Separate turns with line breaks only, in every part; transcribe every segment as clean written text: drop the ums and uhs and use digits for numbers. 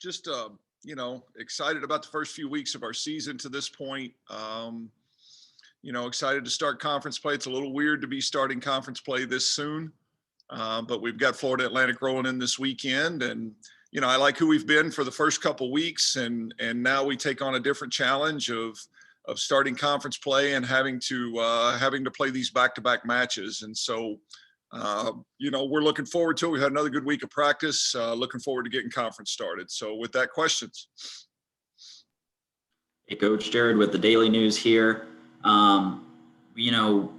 just excited about the first few weeks of our season to this point. Excited to start conference play. It's a little weird to be starting conference play this soon, but we've got Florida Atlantic rolling in this weekend, and I like who we've been for the first couple weeks, and now we take on a different challenge of starting conference play and having to play these back-to-back matches. And so, we're looking forward to it. We had another good week of practice. Looking forward to getting conference started. So with that, questions.
Hey, Coach Jared with the Daily News here.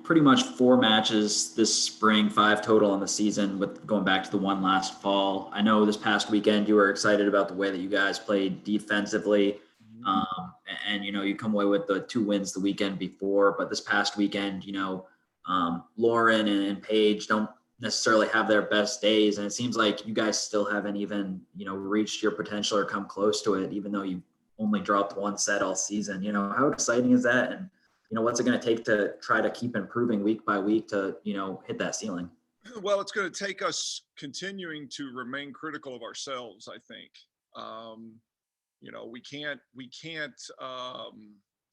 Pretty much 4 matches this spring, 5 total on the season, with going back to the one last fall. I know this past weekend you were excited about the way that you guys played defensively. And you come away with the 2 wins the weekend before, but this past weekend, Lauren and Paige don't necessarily have their best days. And it seems like you guys still haven't even, reached your potential or come close to it, even though you only dropped 1 set all season. How exciting is that? And, what's it going to take to try to keep improving week by week to, hit that ceiling?
Well, it's going to take us continuing to remain critical of ourselves, I think. We can't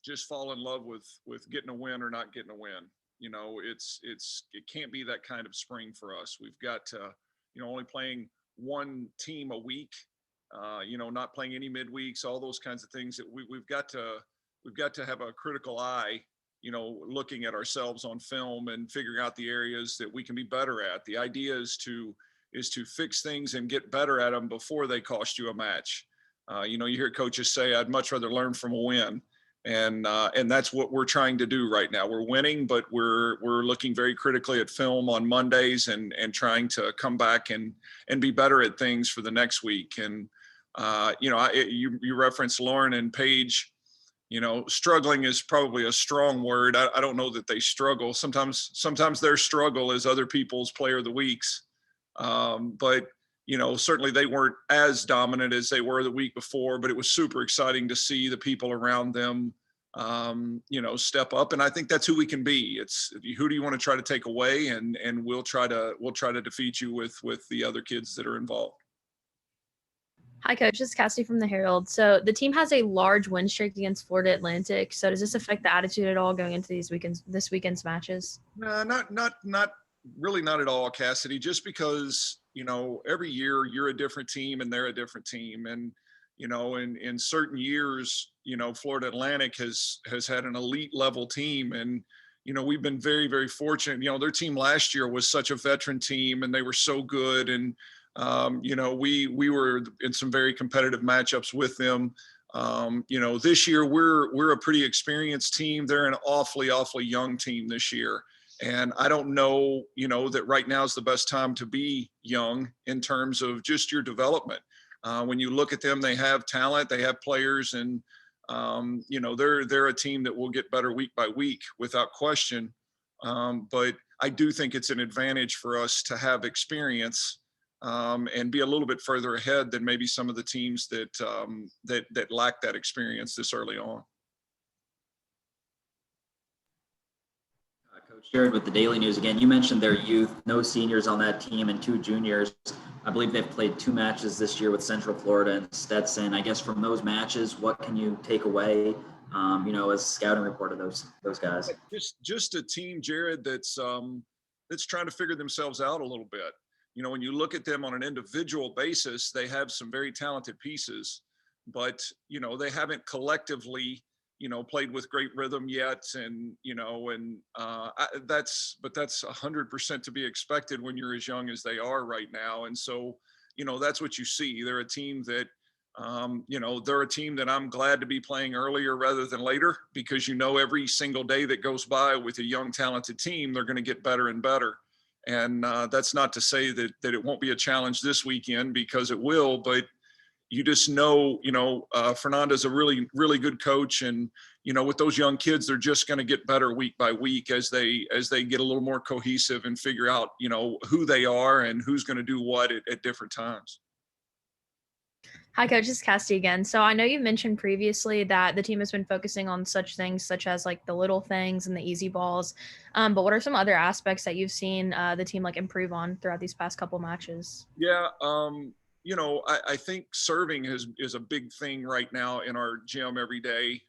just fall in love with getting a win or not getting a win. It can't be that kind of spring for us. We've got to, only playing 1 team a week, not playing any midweeks, all those kinds of things that we've got to have a critical eye, looking at ourselves on film and figuring out the areas that we can be better at. The idea is to fix things and get better at them before they cost you a match. You hear coaches say, I'd much rather learn from a win. And that's what we're trying to do right now. We're winning, but we're looking very critically at film on Mondays and trying to come back and be better at things for the next week. And, you referenced Lauren and Paige. Struggling is probably a strong word. I don't know that they struggle. Sometimes their struggle is other people's player of the weeks. But certainly they weren't as dominant as they were the week before, but it was super exciting to see the people around them, step up. And I think that's who we can be. It's who do you want to try to take away? And we'll try to defeat you with the other kids that are involved.
Hi, Coach. This is Cassie from the Herald. So the team has a large win streak against Florida Atlantic. So does this affect the attitude at all going into this weekend's matches?
No, not really, not at all, Cassidy. Just because every year you're a different team and they're a different team, and in certain years, Florida Atlantic has had an elite level team, and we've been very, very fortunate. Their team last year was such a veteran team, and they were so good, and we were in some very competitive matchups with them. This year we're a pretty experienced team. They're an awfully young team this year. And I don't know, that right now is the best time to be young in terms of just your development. When you look at them, they have talent, they have players, and, they're a team that will get better week by week without question. But I do think it's an advantage for us to have experience and be a little bit further ahead than maybe some of the teams that lack that experience this early on.
Coach Jared with the Daily News again. You mentioned their youth, no seniors on that team and 2 juniors. I believe they've played 2 matches this year with Central Florida and Stetson. I guess from those matches, what can you take away, as a scouting report of those guys?
Just a team, Jared, that's trying to figure themselves out a little bit. When you look at them on an individual basis, they have some very talented pieces, but, they haven't collectively, played with great rhythm yet. And, that's 100% to be expected when you're as young as they are right now. And so, that's what you see. They're a team that, they're a team that I'm glad to be playing earlier rather than later, because, every single day that goes by with a young, talented team, they're going to get better and better. And that's not to say that it won't be a challenge this weekend, because it will, but you just know, Fernanda's a really, really good coach. And, with those young kids, they're just going to get better week by week as they get a little more cohesive and figure out, who they are and who's going to do what at different times.
Hi, Coach. This is Cassie again. So I know you mentioned previously that the team has been focusing on such things such as like the little things and the easy balls. But what are some other aspects that you've seen the team improve on throughout these past couple matches?
Yeah. I think serving is a big thing right now in our gym every day.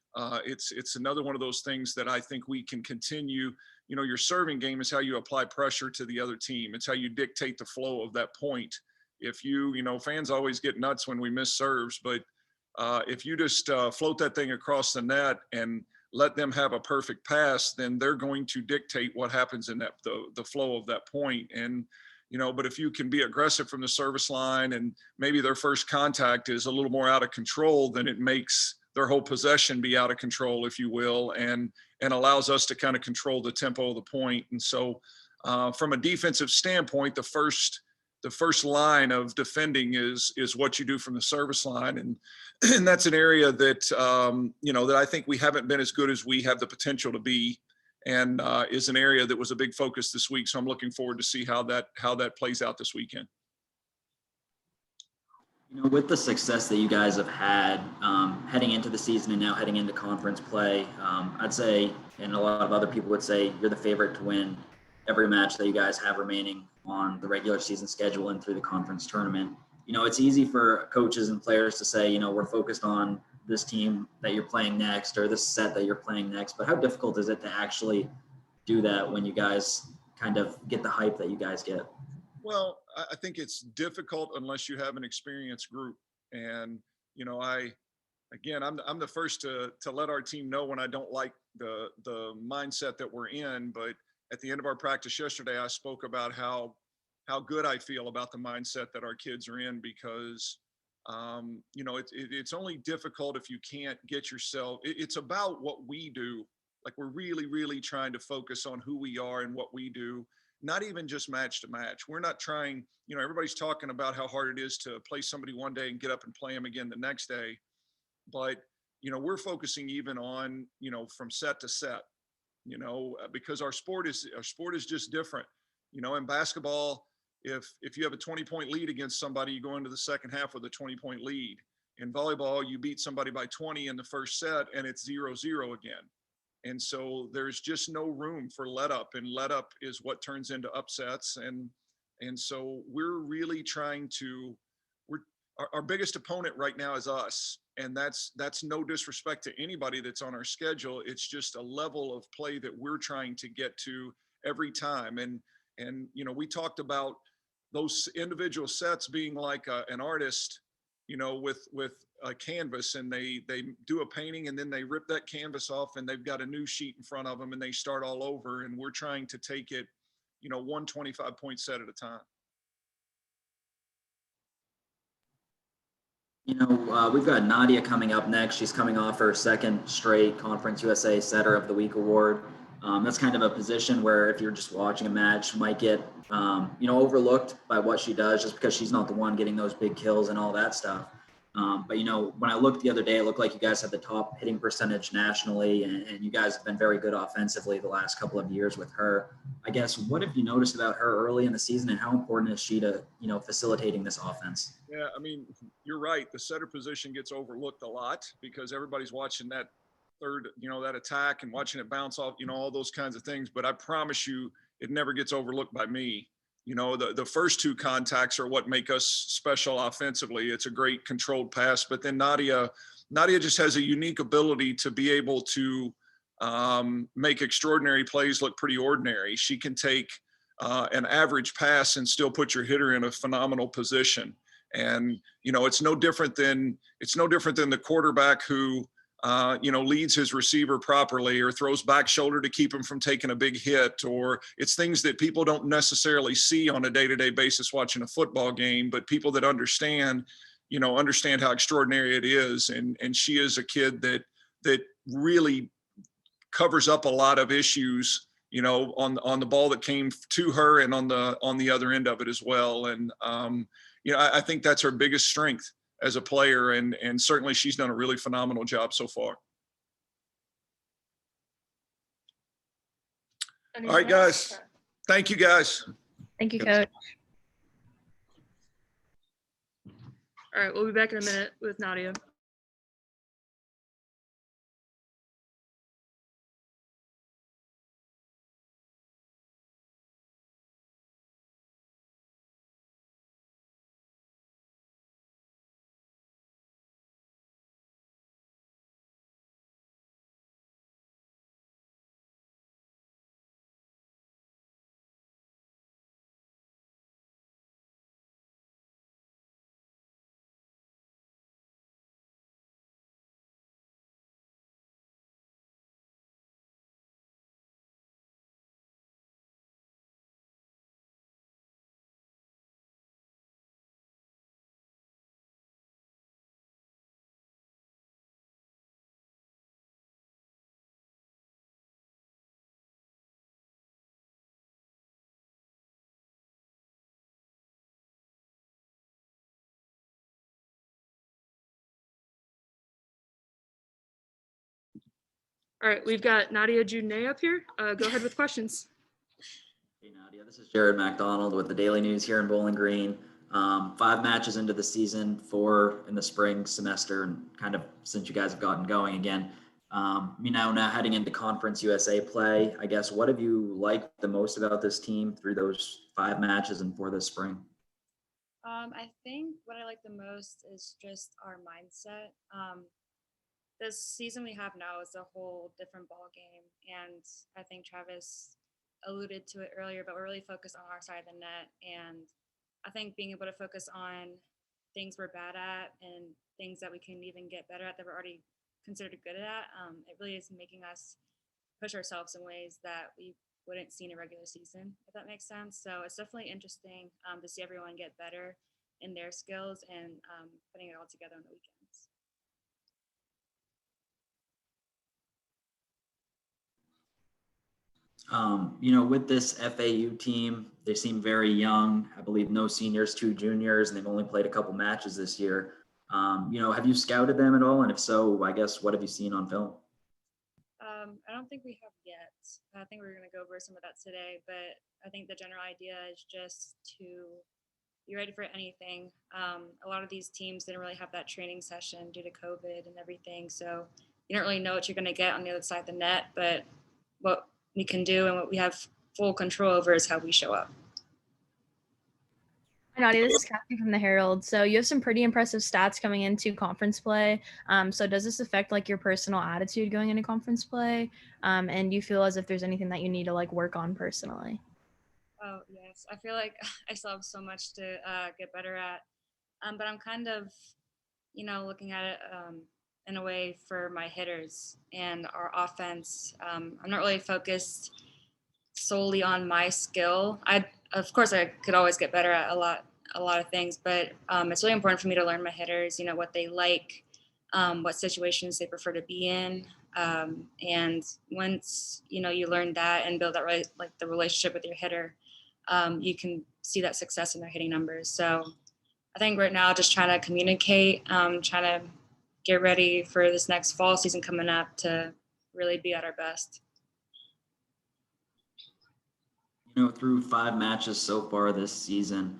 It's another one of those things that I think we can continue. Your serving game is how you apply pressure to the other team. It's how you dictate the flow of that point. If fans always get nuts when we miss serves, but if you just float that thing across the net and let them have a perfect pass, then they're going to dictate what happens in the flow of that point. And but if you can be aggressive from the service line and maybe their first contact is a little more out of control, then it makes their whole possession be out of control, if you will, and allows us to kind of control the tempo of the point. And so from a defensive standpoint, the first line of defending is what you do from the service line. And that's an area that, that I think we haven't been as good as we have the potential to be, and is an area that was a big focus this week. So I'm looking forward to see how that plays out this weekend.
With the success that you guys have had heading into the season and now heading into conference play, I'd say, and a lot of other people would say, you're the favorite to win every match that you guys have remaining on the regular season schedule and through the conference tournament. It's easy for coaches and players to say, we're focused on this team that you're playing next or this set that you're playing next, but how difficult is it to actually do that when you guys kind of get the hype that you guys get?
Well, I think it's difficult unless you have an experienced group. And, I'm the first to let our team know when I don't like the mindset that we're in. But at the end of our practice yesterday, I spoke about how good I feel about the mindset that our kids are in, because, it's only difficult if you can't get yourself. It's about what we do. Like, we're really, really trying to focus on who we are and what we do. Not even just match to match. We're not trying, everybody's talking about how hard it is to play somebody one day and get up and play them again the next day. But, we're focusing even on, from set to set, because our sport is just different. In basketball, if you have a 20-point lead against somebody, you go into the second half with a 20-point lead. In volleyball, you beat somebody by 20 in the first set and it's 0-0 again. And so there's just no room for let up, and let up is what turns into upsets. And so we're really trying to, our biggest opponent right now is us. And that's no disrespect to anybody that's on our schedule. It's just a level of play that we're trying to get to every time. And we talked about those individual sets being like an artist, with a canvas, and they do a painting and then they rip that canvas off and they've got a new sheet in front of them and they start all over. And we're trying to take it, 125-point set at a time.
We've got Nadia coming up next. She's coming off her second straight Conference USA Setter of the Week award. That's kind of a position where if you're just watching a match, might get, overlooked by what she does just because she's not the one getting those big kills and all that stuff. But, when I looked the other day, it looked like you guys had the top hitting percentage nationally, and you guys have been very good offensively the last couple of years with her. I guess, what have you noticed about her early in the season, and how important is she to, facilitating this offense?
Yeah, you're right. The setter position gets overlooked a lot because everybody's watching that third, that attack and watching it bounce off, all those kinds of things. But I promise you, it never gets overlooked by me. The first two contacts are what make us special offensively. It's a great controlled pass, but then Nadia just has a unique ability to be able to make extraordinary plays look pretty ordinary. She can take an average pass and still put your hitter in a phenomenal position. And it's no different than the quarterback who leads his receiver properly or throws back shoulder to keep him from taking a big hit, or it's things that people don't necessarily see on a day-to-day basis watching a football game, but people that understand how extraordinary it is. And she is a kid that really covers up a lot of issues, on the ball that came to her and on the other end of it as well. And, I think that's her biggest strength as a player. And certainly she's done a really phenomenal job so far. All right, guys. Thank you, guys.
Thank you, Coach.
All right, we'll be back in a minute with Nadia. All right, we've got Nadia Judnay up here. Go ahead with questions.
Hey Nadia, this is Jared MacDonald with the Daily News here in Bowling Green. 5 matches into the season, 4 in the spring semester, and kind of since you guys have gotten going again. Now heading into Conference USA play, I guess, what have you liked the most about this team through those 5 matches and for this spring?
I think what I like the most is just our mindset. This season we have now is a whole different ball game, and I think Travis alluded to it earlier, but we're really focused on our side of the net, and I think being able to focus on things we're bad at and things that we can even get better at that we're already considered good at, it really is making us push ourselves in ways that we wouldn't see in a regular season, if that makes sense. So it's definitely interesting to see everyone get better in their skills and putting it all together on the weekends.
With this FAU team, they seem very young. I believe no seniors, 2 juniors, and they've only played a couple matches this year. Have you scouted them at all? And if so, I guess, what have you seen on film?
I don't think we have yet. I think we're going to go over some of that today, but I think the general idea is just to be ready for anything. A lot of these teams didn't really have that training session due to COVID and everything, so you don't really know what you're going to get on the other side of the net, but what we can do and what we have full control over is how we show up.
Hi, Nadia, this is Kathy from the Herald. So you have some pretty impressive stats coming into conference play. So does this affect like your personal attitude going into conference play? And do you feel as if there's anything that you need to like work on personally?
Oh, yes. I feel like I still have so much to get better at. But I'm kind of, looking at it in a way for my hitters and our offense. I'm not really focused solely on my skill. Of course, I could always get better at a lot of things, but it's really important for me to learn my hitters, what they like, what situations they prefer to be in. And once, you learn that and build that like the relationship with your hitter, you can see that success in their hitting numbers. So I think right now, just trying to communicate, trying to get ready for this next fall season coming up to really be at our best.
Through 5 matches so far this season,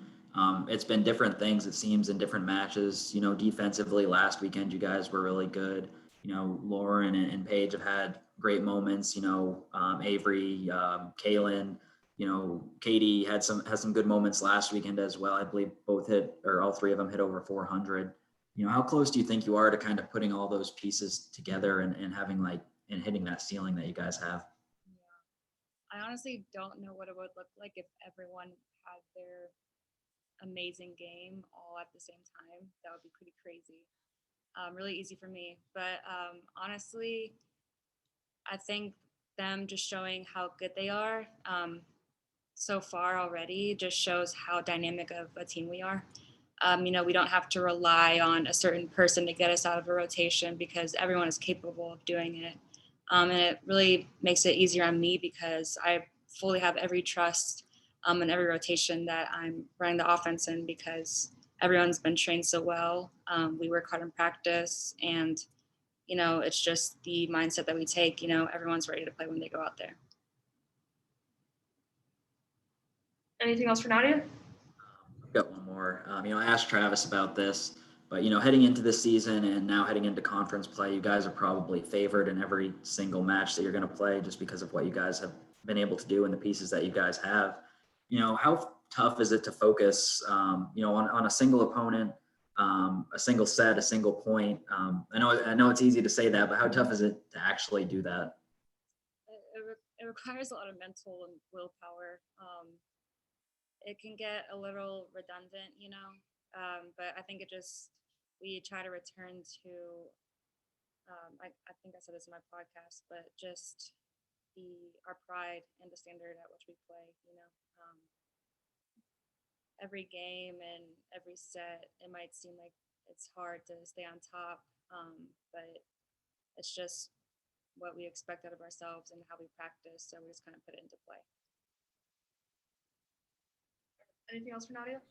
it's been different things, it seems, in different matches. Defensively, last weekend, you guys were really good. Lauren and Paige have had great moments. Avery, Kaylin, Katie has some good moments last weekend as well. I believe all 3 of them hit over 400. How close do you think you are to kind of putting all those pieces together and having and hitting that ceiling that you guys have?
I honestly don't know what it would look like if everyone had their amazing game all at the same time. That would be pretty crazy. Really easy for me. But honestly, I think them just showing how good they are so far already just shows how dynamic of a team we are. We don't have to rely on a certain person to get us out of a rotation because everyone is capable of doing it. And it really makes it easier on me because I fully have every trust in every rotation that I'm running the offense in because everyone's been trained so well. We work hard in practice and, it's just the mindset that we take, everyone's ready to play when they go out there.
Anything else for Nadia?
I've got one more. I asked Travis about this, but heading into this season and now heading into conference play, you guys are probably favored in every single match that you're going to play just because of what you guys have been able to do and the pieces that you guys have. How tough is it to focus, on a single opponent, a single set, a single point? I know it's easy to say that, but how tough is it to actually do that?
It requires a lot of mental and willpower. It can get a little redundant, but I think we try to return to, I think I said this in my podcast, but just our pride and the standard at which we play, every game and every set, it might seem like it's hard to stay on top, but it's just what we expect out of ourselves and how we practice, so we just kind of put it into play.
Anything else for Nadia?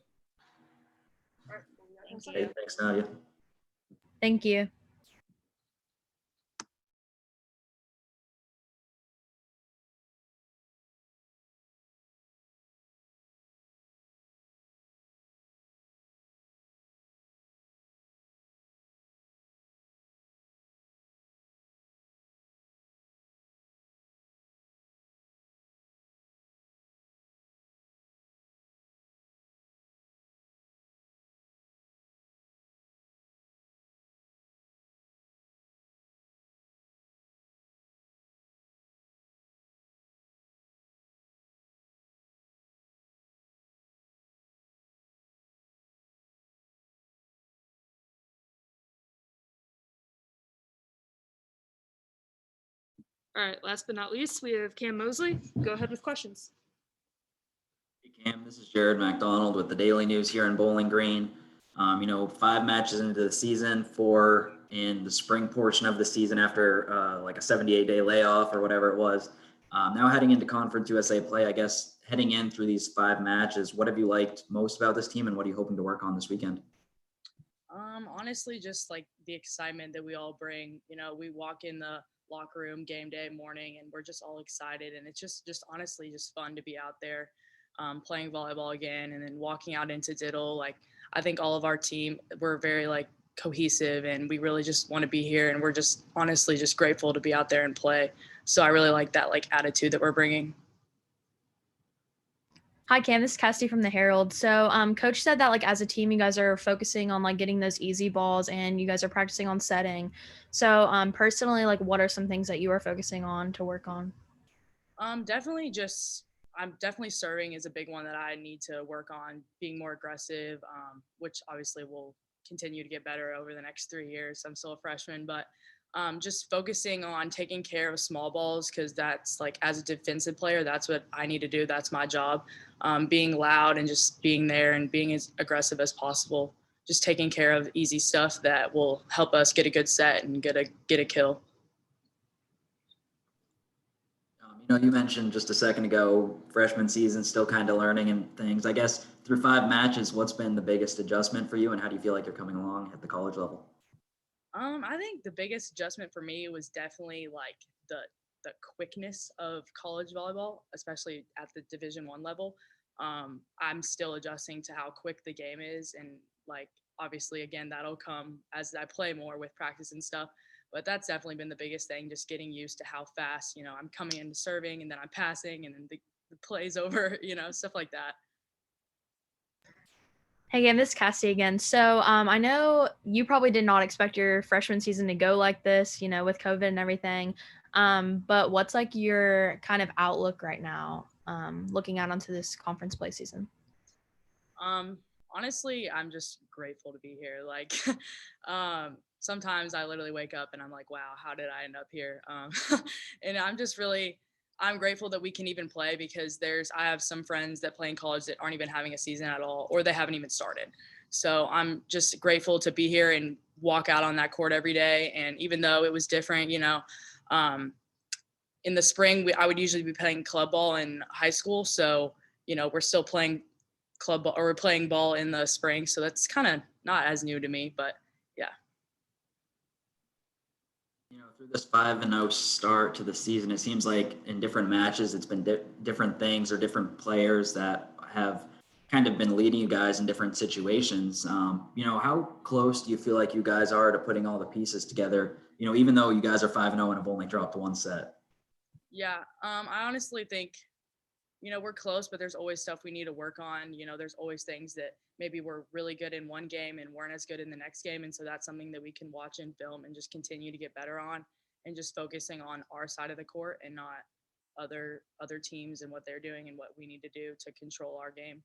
All right.
Thank you.
Hey, thanks, Nadia.
Thank you.
All right, last but not least, we have Cam Mosley. Go ahead with questions.
Hey Cam, this is Jared McDonald with the Daily News here in Bowling Green. 5 matches into the season, 4 in the spring portion of the season after like a 78-day layoff or whatever it was. Now heading into Conference USA play, I guess heading in through these 5 matches, what have you liked most about this team and what are you hoping to work on this weekend?
Honestly, just like the excitement that we all bring. We walk in the locker room game day morning and we're just all excited, and it's just honestly just fun to be out there playing volleyball again, and then walking out into Diddle. Like, I think all of our team, we're very like cohesive, and we really just want to be here, and we're just honestly just grateful to be out there and play. So I really like that like attitude that we're bringing.
Hi, Cam. This is Cassidy from the Herald. So, Coach said that like as a team, you guys are focusing on like getting those easy balls, and you guys are practicing on setting. So, personally, like, what are some things that you are focusing on to work on?
Definitely just I'm definitely serving is a big one that I need to work on, being more aggressive, which obviously will continue to get better over the next 3 years. I'm still a freshman, but just focusing on taking care of small balls, because that's like, as a defensive player, that's what I need to do. That's my job. Being loud and just being there and being as aggressive as possible. Just taking care of easy stuff that will help us get a good set and get a kill.
You mentioned just a second ago, freshman season, still kind of learning and things. I guess through 5 matches, what's been the biggest adjustment for you and how do you feel like you're coming along at the college level?
I think the biggest adjustment for me was definitely like the quickness of college volleyball, especially at the Division I level. I'm still adjusting to how quick the game is, and like obviously again that'll come as I play more with practice and stuff. But that's definitely been the biggest thing, just getting used to how fast I'm coming into serving, and then I'm passing, and then the play's over, stuff like that.
Hey, again, this is Cassie again. So, I know you probably did not expect your freshman season to go like this, with COVID and everything. But what's like your kind of outlook right now, looking out onto this conference play season?
Um, Honestly, I'm just grateful to be here. Like, sometimes I literally wake up and I'm like, wow, how did I end up here? And I'm grateful that we can even play, because I have some friends that play in college that aren't even having a season at all, or they haven't even started. So I'm just grateful to be here and walk out on that court every day. And even though it was different, um, in the spring, I would usually be playing club ball in high school. So, we're still playing club ball, or we're playing ball in the spring. So that's kind of not as new to me, but yeah.
Through this 5-0 start to the season, it seems like in different matches, it's been different things or different players that have kind of been leading you guys in different situations. How close do you feel like you guys are to putting all the pieces together? Even though you guys are 5-0 and have only dropped 1 set.
Yeah. I honestly think, we're close, but there's always stuff we need to work on. There's always things that maybe we're really good in one game and weren't as good in the next game. And so that's something that we can watch and film and just continue to get better on, and just focusing on our side of the court and not other teams and what they're doing and what we need to do to control our game.